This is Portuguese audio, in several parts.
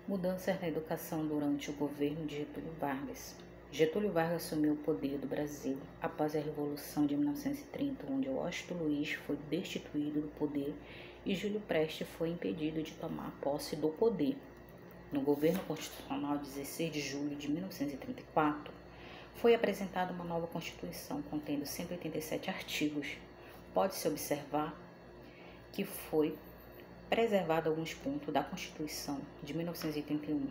Mudanças na educação durante o governo de Getúlio Vargas. Getúlio Vargas assumiu o poder do Brasil após a Revolução de 1930, onde Washington Luiz foi destituído do poder e Júlio Prestes foi impedido de tomar posse do poder. No governo constitucional 16 de julho de 1934, foi apresentada uma nova Constituição contendo 187 artigos. Pode-se observar que foi preservado alguns pontos da Constituição de 1981.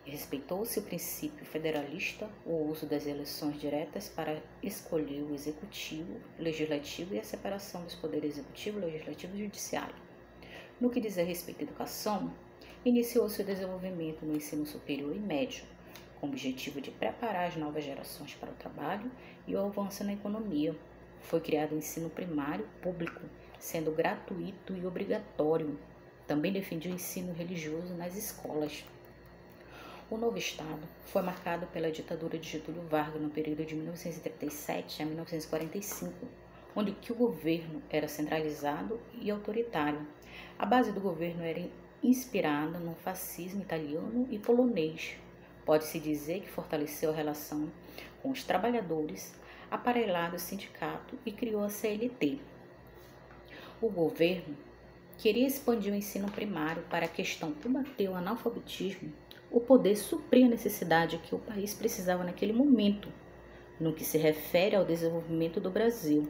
Respeitou-se o princípio federalista, o uso das eleições diretas para escolher o executivo, legislativo e a separação dos poderes executivo, legislativo e judiciário. No que diz a respeito à educação, iniciou-se o desenvolvimento no ensino superior e médio, com o objetivo de preparar as novas gerações para o trabalho e o avanço na economia. Foi criado o ensino primário público, sendo gratuito e obrigatório. Também defendia o ensino religioso nas escolas. O novo Estado foi marcado pela ditadura de Getúlio Vargas no período de 1937 a 1945, onde o governo era centralizado e autoritário. A base do governo era inspirada no fascismo italiano e polonês. Pode-se dizer que fortaleceu a relação com os trabalhadores, aparelhado o sindicato e criou a CLT. O governo queria expandir o ensino primário para a questão combater o analfabetismo, o poder suprir a necessidade que o país precisava naquele momento, no que se refere ao desenvolvimento do Brasil.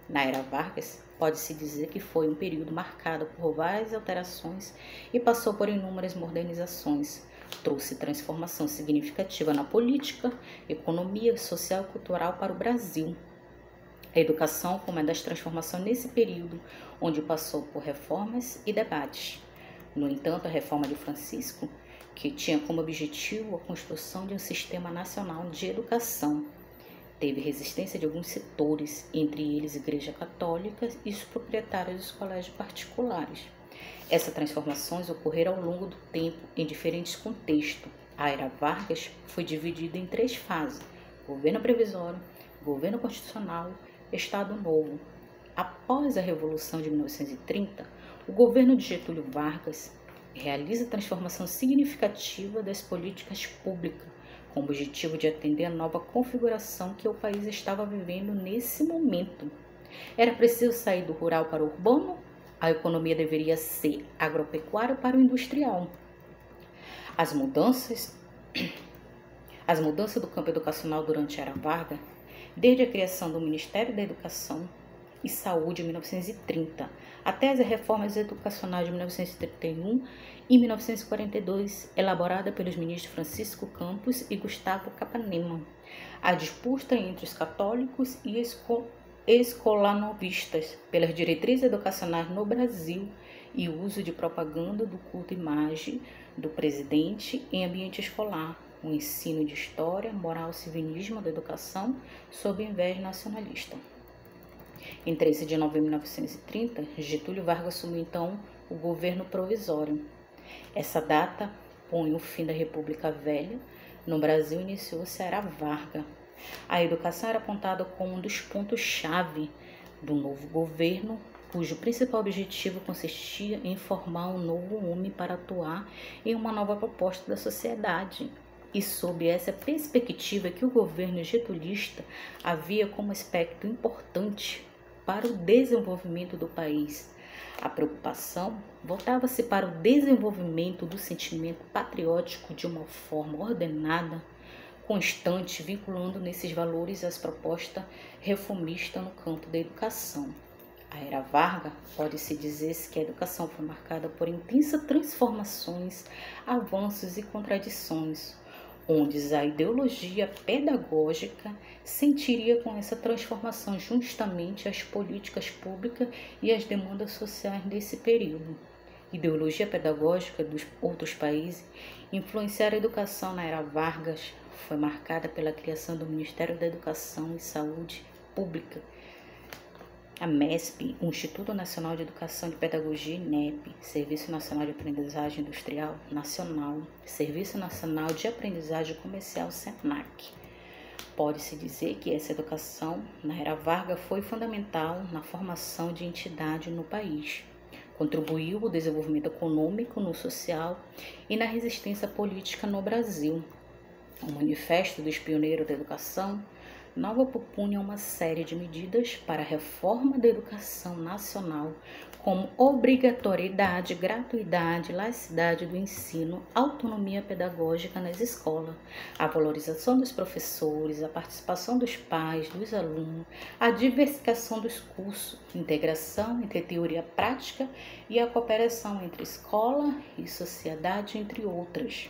Na era Vargas, pode-se dizer que foi um período marcado por várias alterações e passou por inúmeras modernizações. Trouxe transformação significativa na política, economia, social e cultural para o Brasil. A educação foi uma das transformações nesse período, onde passou por reformas e debates. No entanto, a reforma de Francisco, que tinha como objetivo a construção de um sistema nacional de educação, teve resistência de alguns setores, entre eles a Igreja Católica e os proprietários dos colégios particulares. Essas transformações ocorreram ao longo do tempo em diferentes contextos. A era Vargas foi dividida em 3 fases: governo provisório, governo constitucional, Estado Novo. Após a Revolução de 1930, o governo de Getúlio Vargas realiza a transformação significativa das políticas públicas, com o objetivo de atender a nova configuração que o país estava vivendo nesse momento. Era preciso sair do rural para o urbano, a economia deveria ser agropecuária para o industrial. As mudanças do campo educacional durante a era Vargas, desde a criação do Ministério da Educação e Saúde em 1930, até as reformas educacionais de 1931 e 1942, elaborada pelos ministros Francisco Campos e Gustavo Capanema. A disputa entre os católicos e escolanovistas pelas diretrizes educacionais no Brasil e o uso de propaganda do culto à imagem do presidente em ambiente escolar, o ensino de história, moral e civismo da educação sob invés nacionalista. Em 13 de novembro de 1930, Getúlio Vargas assumiu então o governo provisório. Essa data põe o fim da República Velha. No Brasil iniciou-se a era Vargas. A educação era apontada como um dos pontos-chave do novo governo, cujo principal objetivo consistia em formar um novo homem para atuar em uma nova proposta da sociedade. E sob essa perspectiva que o governo getulista havia como aspecto importante para o desenvolvimento do país. A preocupação voltava-se para o desenvolvimento do sentimento patriótico de uma forma ordenada, constante, vinculando nesses valores as propostas reformistas no campo da educação. A era Vargas, pode-se dizer que a educação foi marcada por intensas transformações, avanços e contradições, onde a ideologia pedagógica sentiria com essa transformação justamente as políticas públicas e as demandas sociais desse período. Ideologia pedagógica dos outros países influenciar a educação na era Vargas foi marcada pela criação do Ministério da Educação e Saúde Pública, a MESP, o Instituto Nacional de Educação e Pedagogia, INEP, Serviço Nacional de Aprendizagem Industrial Nacional, Serviço Nacional de Aprendizagem Comercial, SENAC. Pode-se dizer que essa educação, na era Vargas, foi fundamental na formação de entidade no país. Contribuiu ao desenvolvimento econômico, no social e na resistência política no Brasil. O Manifesto dos Pioneiros da Educação Nova propunha uma série de medidas para a reforma da educação nacional, como obrigatoriedade, gratuidade, laicidade do ensino, autonomia pedagógica nas escolas, a valorização dos professores, a participação dos pais, dos alunos, a diversificação dos cursos, integração entre teoria e prática e a cooperação entre escola e sociedade, entre outras.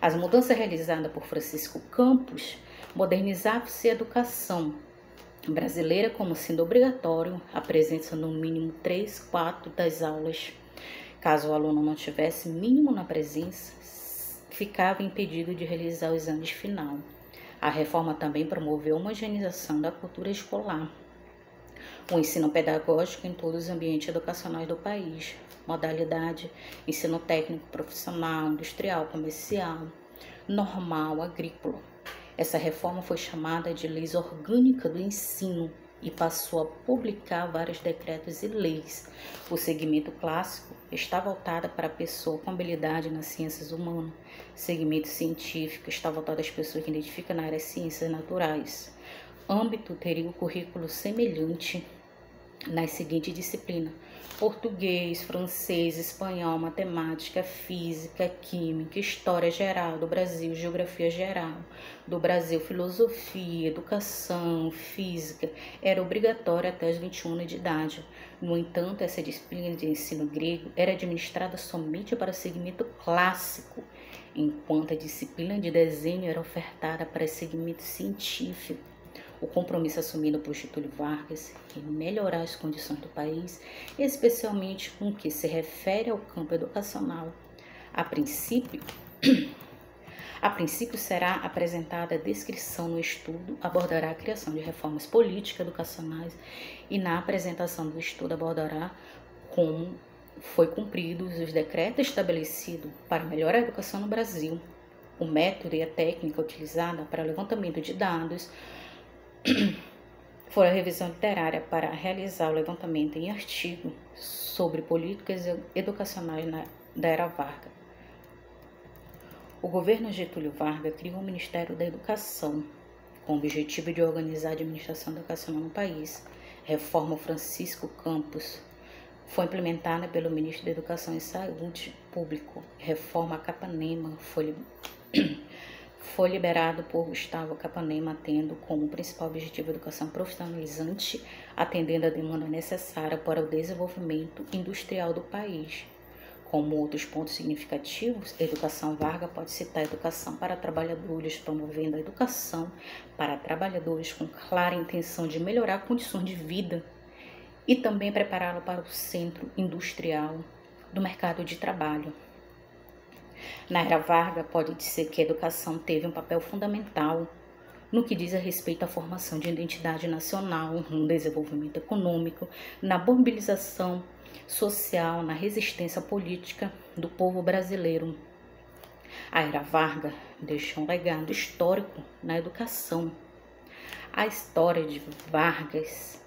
As mudanças realizadas por Francisco Campos modernizava-se a educação brasileira como sendo obrigatório a presença no mínimo 3/4 das aulas. Caso o aluno não tivesse mínimo na presença, ficava impedido de realizar o exame final. A reforma também promoveu a homogeneização da cultura escolar, o ensino pedagógico em todos os ambientes educacionais do país, modalidade ensino técnico, profissional, industrial, comercial, normal, agrícola. Essa reforma foi chamada de Lei Orgânica do Ensino e passou a publicar vários decretos e leis. O segmento clássico está voltado para a pessoa com habilidade nas ciências humanas. O segmento científico está voltado às pessoas que identificam na área de ciências naturais. Âmbito teria um currículo semelhante nas seguintes disciplinas: português, francês, espanhol, matemática, física, química, história geral do Brasil, geografia geral do Brasil, filosofia, educação, física. Era obrigatória até os 21 anos de idade. No entanto, essa disciplina de ensino grego era administrada somente para o segmento clássico, enquanto a disciplina de desenho era ofertada para o segmento científico. O compromisso assumido por Getúlio Vargas em melhorar as condições do país, especialmente no que se refere ao campo educacional. A princípio será apresentada a descrição no estudo, abordará a criação de reformas políticas educacionais e na apresentação do estudo abordará como foi cumpridos os decretos estabelecidos para melhorar a educação no Brasil, o método e a técnica utilizada para o levantamento de dados. Foi a revisão literária para realizar o levantamento em artigo sobre políticas educacionais da era Vargas. O governo Getúlio Vargas criou o Ministério da Educação, com o objetivo de organizar a administração educacional no país. Reforma Francisco Campos foi implementada pelo ministro da Educação e Saúde Pública. Reforma Capanema foi liberado por Gustavo Capanema, tendo como principal objetivo a educação profissionalizante, atendendo a demanda necessária para o desenvolvimento industrial do país. Como outros pontos significativos, a educação Vargas pode citar a educação para trabalhadores, promovendo a educação para trabalhadores com clara intenção de melhorar condições de vida e também prepará-lo para o centro industrial do mercado de trabalho. Na era Vargas, pode dizer que a educação teve um papel fundamental no que diz a respeito à formação de identidade nacional, no desenvolvimento econômico, na mobilização social, na resistência política do povo brasileiro. A era Vargas deixou um legado histórico na educação. A história de Vargas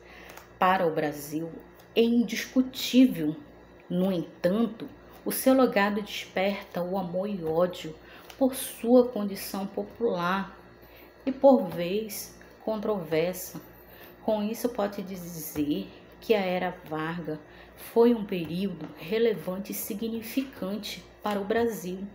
para o Brasil é indiscutível. No entanto, o seu legado desperta o amor e ódio por sua condição popular e, por vezes, controversa. Com isso, pode dizer que a Era Vargas foi um período relevante e significante para o Brasil.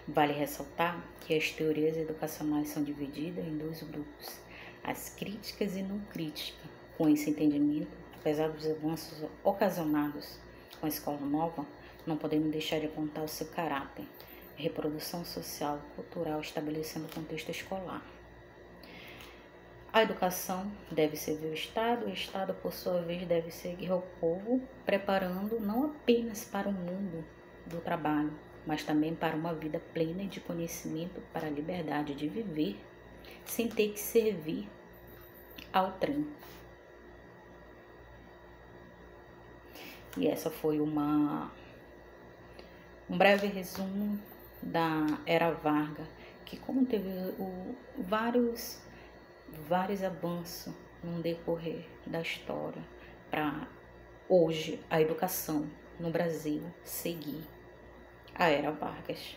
Vale ressaltar que as teorias educacionais são divididas em dois grupos, as críticas e não críticas. Com esse entendimento, apesar dos avanços ocasionados com a escola nova, não podemos deixar de apontar o seu caráter, reprodução social, cultural, estabelecendo o contexto escolar. A educação deve servir o Estado, por sua vez, deve seguir ao povo, preparando não apenas para o mundo do trabalho, mas também para uma vida plena de conhecimento, para a liberdade de viver, sem ter que servir ao trem. E essa foi um breve resumo da Era Vargas, que como teve vários avanços no decorrer da história para hoje a educação no Brasil seguir a Era Vargas.